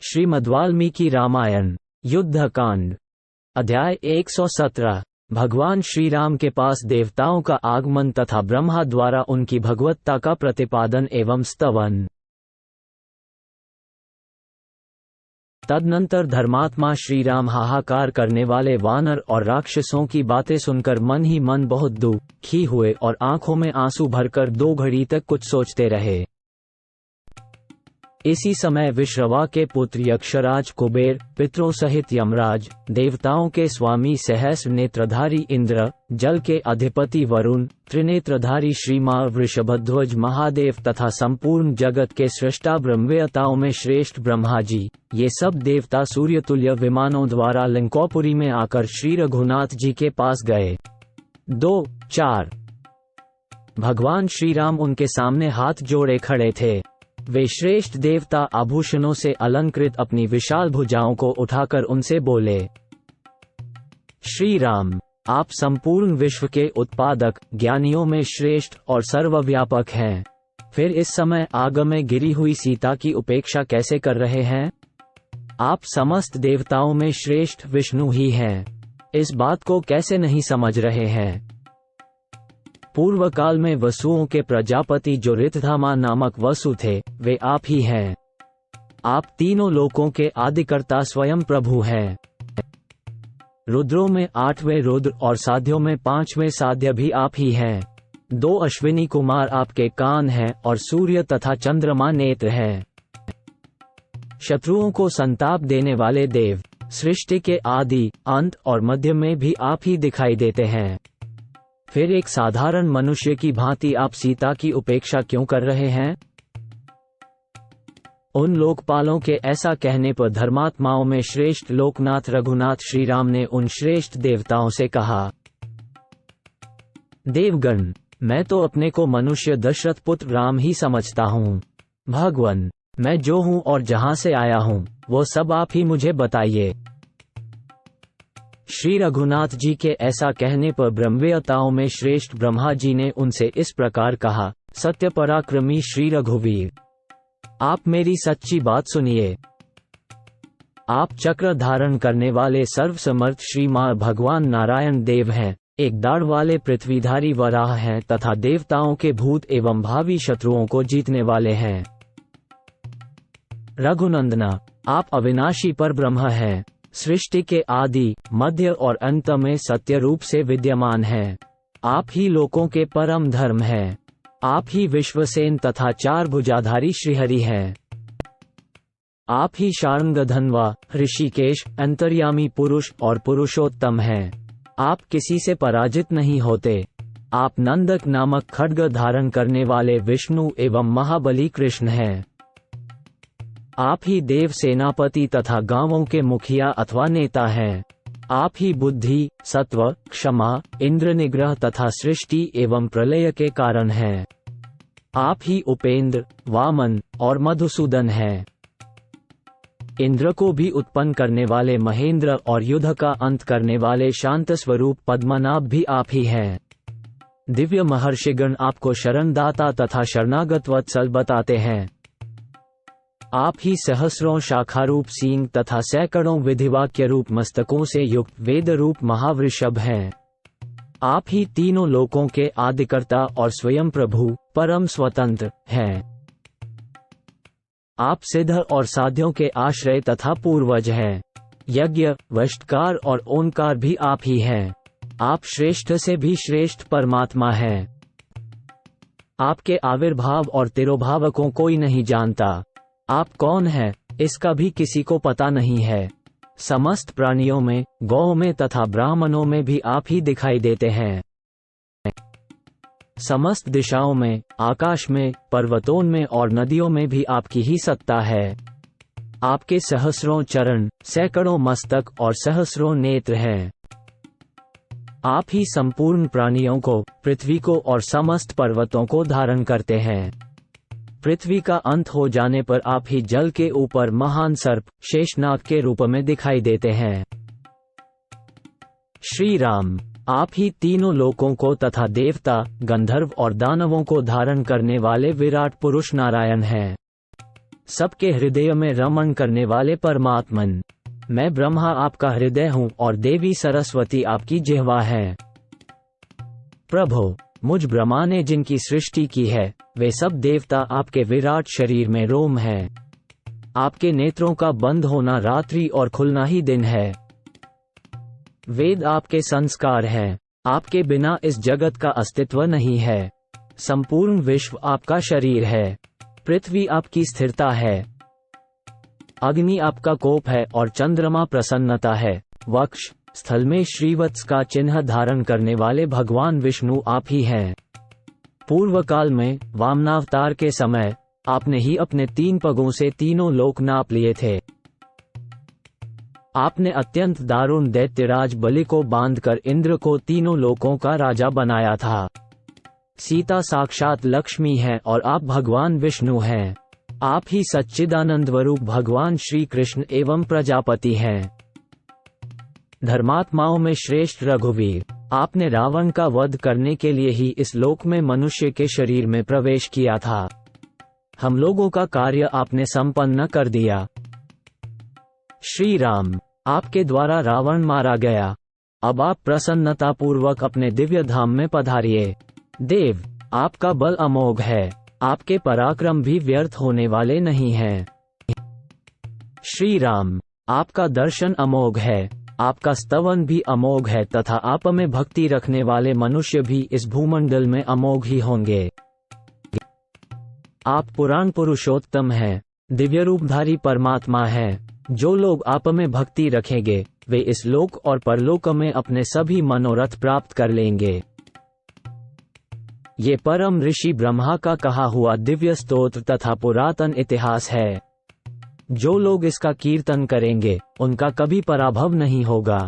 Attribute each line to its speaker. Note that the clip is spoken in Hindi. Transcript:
Speaker 1: श्रीमद्वाल्मीकि रामायण युद्धकांड अध्याय 117। भगवान श्री राम के पास देवताओं का आगमन तथा ब्रह्मा द्वारा उनकी भगवत्ता का प्रतिपादन एवं स्तवन। तदनंतर धर्मात्मा श्री राम हाहाकार करने वाले वानर और राक्षसों की बातें सुनकर मन ही मन बहुत दुखी हुए और आंखों में आंसू भरकर 2 घड़ी तक कुछ सोचते रहे। इसी समय विश्रवा के पुत्र यक्षराज कुबेर, पितरों सहित यमराज, देवताओं के स्वामी सहस्र नेत्रधारी इंद्र, जल के अधिपति वरुण, त्रिनेत्रधारी श्रीमा वृषभध्वज महादेव तथा संपूर्ण जगत के सृष्टा ब्रह्मवेताओं में श्रेष्ठ ब्रह्मा जी, ये सब देवता सूर्यतुल्य विमानों द्वारा लंकोपुरी में आकर श्री रघुनाथ जी के पास गए। 2-4 भगवान श्री राम उनके सामने हाथ जोड़े खड़े थे। वे श्रेष्ठ देवता आभूषणों से अलंकृत अपनी विशाल भुजाओं को उठाकर उनसे बोले, श्री राम, आप संपूर्ण विश्व के उत्पादक, ज्ञानियों में श्रेष्ठ और सर्वव्यापक हैं। फिर इस समय आग में गिरी हुई सीता की उपेक्षा कैसे कर रहे हैं? आप समस्त देवताओं में श्रेष्ठ विष्णु ही हैं। इस बात को कैसे नहीं समझ रहे हैं? पूर्व काल में वसुओं के प्रजापति जो ऋतधामा नामक वसु थे, वे आप ही हैं। आप तीनों लोकों के आदिकर्ता स्वयं प्रभु हैं। रुद्रों में 8वें रुद्र और साध्यों में 5वें साध्य भी आप ही हैं। 2 अश्विनी कुमार आपके कान हैं और सूर्य तथा चंद्रमा नेत्र हैं। शत्रुओं को संताप देने वाले देव, सृष्टि के आदि, अंत और मध्य में भी आप ही दिखाई देते हैं। फिर एक साधारण मनुष्य की भांति आप सीता की उपेक्षा क्यों कर रहे हैं? उन लोकपालों के ऐसा कहने पर धर्मात्माओं में श्रेष्ठ लोकनाथ रघुनाथ श्री राम ने उन श्रेष्ठ देवताओं से कहा, देवगण, मैं तो अपने को मनुष्य दशरथ पुत्र राम ही समझता हूँ। भगवान, मैं जो हूँ और जहाँ से आया हूँ, वो सब आप ही मुझे बताइए। श्री रघुनाथ जी के ऐसा कहने पर ब्रह्मवेताओं में श्रेष्ठ ब्रह्मा जी ने उनसे इस प्रकार कहा, सत्य पराक्रमी श्री रघुवीर, आप मेरी सच्ची बात सुनिए। आप चक्र धारण करने वाले सर्वसमर्थ श्री मां भगवान नारायण देव हैं, एक दाढ़ वाले पृथ्वीधारी वराह हैं तथा देवताओं के भूत एवं भावी शत्रुओं को जीतने वाले हैं। रघुनंदना, आप अविनाशी पर ब्रह्म हैं, सृष्टि के आदि, मध्य और अंत में सत्य रूप से विद्यमान हैं। आप ही लोकों के परम धर्म हैं। आप ही विश्वसेन तथा 4 भुजाधारी श्रीहरि हैं। आप ही शार्ंगधन्वा, ऋषिकेश, अंतर्यामी पुरुष और पुरुषोत्तम हैं। आप किसी से पराजित नहीं होते। आप नंदक नामक खड्ग धारण करने वाले विष्णु एवं महाबली कृष्ण हैं। आप ही देव सेनापति तथा गांवों के मुखिया अथवा नेता हैं। आप ही बुद्धि, सत्व, क्षमा, इंद्र निग्रह तथा सृष्टि एवं प्रलय के कारण हैं। आप ही उपेंद्र, वामन और मधुसूदन हैं। इंद्र को भी उत्पन्न करने वाले महेंद्र और युद्ध का अंत करने वाले शांत स्वरूप पद्मनाभ भी आप ही हैं। दिव्य महर्षिगण आपको शरणदाता तथा शरणागत वत्सल बताते हैं। आप ही सहस्रों शाखारूप सींग तथा सैकड़ों विधिवाक्य रूप मस्तकों से युक्त वेद रूप महावृषभ हैं। आप ही तीनों लोकों के आदिकर्ता और स्वयं प्रभु, परम स्वतंत्र हैं। आप सिद्ध और साध्यों के आश्रय तथा पूर्वज हैं। यज्ञ, वष्टकार और ओंकार भी आप ही हैं। आप श्रेष्ठ से भी श्रेष्ठ परमात्मा हैं। आपके आविर्भाव और तिरोभाव को कोई नहीं जानता। आप कौन हैं, इसका भी किसी को पता नहीं है। समस्त प्राणियों में, गौ में तथा ब्राह्मणों में भी आप ही दिखाई देते हैं। समस्त दिशाओं में, आकाश में, पर्वतों में और नदियों में भी आपकी ही सत्ता है। आपके सहस्रों चरण, सैकड़ों मस्तक और सहस्रों नेत्र हैं। आप ही संपूर्ण प्राणियों को, पृथ्वी को और समस्त पर्वतों को धारण करते हैं। पृथ्वी का अंत हो जाने पर आप ही जल के ऊपर महान सर्प, शेषनाग के रूप में दिखाई देते हैं। श्री राम, आप ही तीनों लोकों को तथा देवता, गंधर्व और दानवों को धारण करने वाले विराट पुरुष नारायण हैं। सबके हृदय में रमण करने वाले परमात्मन। मैं ब्रह्मा आपका हृदय हूँ और देवी सरस्वती आपकी जिह्वा है। प्रभो, मुझ ब्रह्मा ने जिनकी सृष्टि की है, वे सब देवता आपके विराट शरीर में रोम है। आपके नेत्रों का बंद होना रात्रि और खुलना ही दिन है। वेद आपके संस्कार हैं। आपके बिना इस जगत का अस्तित्व नहीं है। संपूर्ण विश्व आपका शरीर है। पृथ्वी आपकी स्थिरता है। अग्नि आपका कोप है और चंद्रमा प्रसन्नता है। वक्ष स्थल में श्रीवत्स का चिन्ह धारण करने वाले भगवान विष्णु आप ही हैं। पूर्व काल में वामनावतार के समय आपने ही अपने 3 पगों से तीनों लोक नाप लिए थे। आपने अत्यंत दारुण दैत्यराज बलि को बांधकर इंद्र को तीनों लोकों का राजा बनाया था। सीता साक्षात लक्ष्मी है और आप भगवान विष्णु हैं। आप ही सच्चिदानंदवरूप भगवान श्री कृष्ण एवं प्रजापति हैं। धर्मात्माओं में श्रेष्ठ रघुवीर, आपने रावण का वध करने के लिए ही इस लोक में मनुष्य के शरीर में प्रवेश किया था। हम लोगों का कार्य आपने संपन्न कर दिया। श्री राम, आपके द्वारा रावण मारा गया। अब आप प्रसन्नता पूर्वक अपने दिव्य धाम में पधारिए। देव, आपका बल अमोघ है। आपके पराक्रम भी व्यर्थ होने वाले नहीं हैं। श्री राम, आपका दर्शन अमोघ है। आपका स्तवन भी अमोघ है तथा आप में भक्ति रखने वाले मनुष्य भी इस भूमंडल में अमोघ ही होंगे। आप पुराण पुरुषोत्तम हैं, दिव्य रूपधारी परमात्मा हैं। जो लोग आप में भक्ति रखेंगे वे इस लोक और परलोक में अपने सभी मनोरथ प्राप्त कर लेंगे। ये परम ऋषि ब्रह्मा का कहा हुआ दिव्य स्तोत्र तथा पुरातन इतिहास है। जो लोग इसका कीर्तन करेंगे उनका कभी पराभव नहीं होगा।